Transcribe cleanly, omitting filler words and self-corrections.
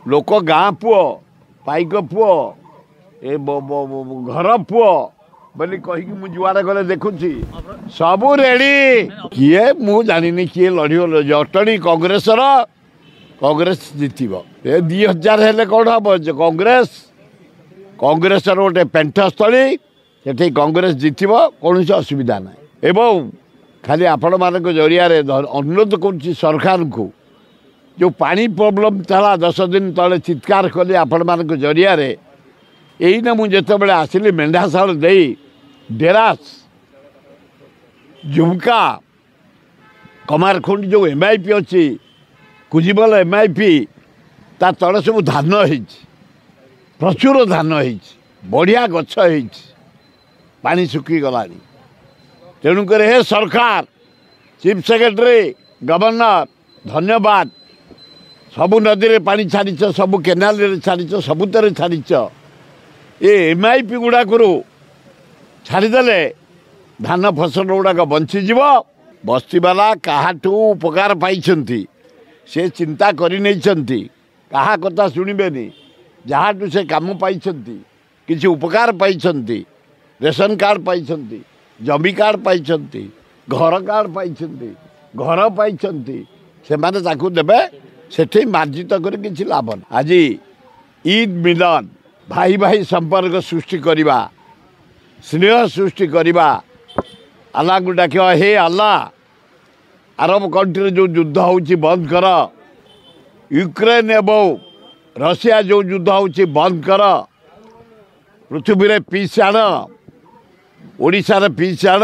लोक गाँ पुओ पाइक पुओ ए घर पुओ बोली कहीकि मु जुआड़े गले देखुची सब रेडी किए मु जानी किए लड़ जटणी कांग्रेस जितब ए 2000 हेले कौन हम कांग्रेस गोटे पेंठस्थली से कांग्रेस जितब कौन असुविधा ना एवं खाली आपण मान जरिया अनुरोध करुच्ची सरकार को जो पानी प्रोब्लेम था 10 दिन तले चित्कार कली आपण मान जरिया यहीना मुझे आसिली मेढ़ाशाल दे डेरास झुमका कमारखुंड जो MIP अच्छी कुजिबल MIP ता तले सब धान हो प्रचुर धान हो बढ़िया गछ हो पानी सुखी गला तेणुक हे सरकार चीफ सेक्रेटरी गवर्नर धन्यवाद सबु नदी में पानी छाड़ीच सबु केनाल छाड़ीच सबुतर छाड़ीच ये MIP गुड़ाक छाड़ीदे धान फसल गुड़ाक बंचीज बस्तीवाला क्या उपकार पाई से चिंता करनी क्या कथा शुणबेनि जहाँ से कम पाई किसी उपकार पाई रेशन कार्ड पाई जमी कार्ड पाई घर कार्ड पाई घर पाई से देवे से मार्जित कर किसी लाभ ना आज ईद मिलन भाई भाई संपर्क सृष्टि करवा स्नेह सृष्टि करवा अल्लाह को डाक हे अल्लाह अरब कंट्री जो युद्ध होची बंद कर यूक्रेन एवं रशिया जो युद्ध होची बंद कर पृथ्वी रे पीस आण ओडिशा रे पीस आण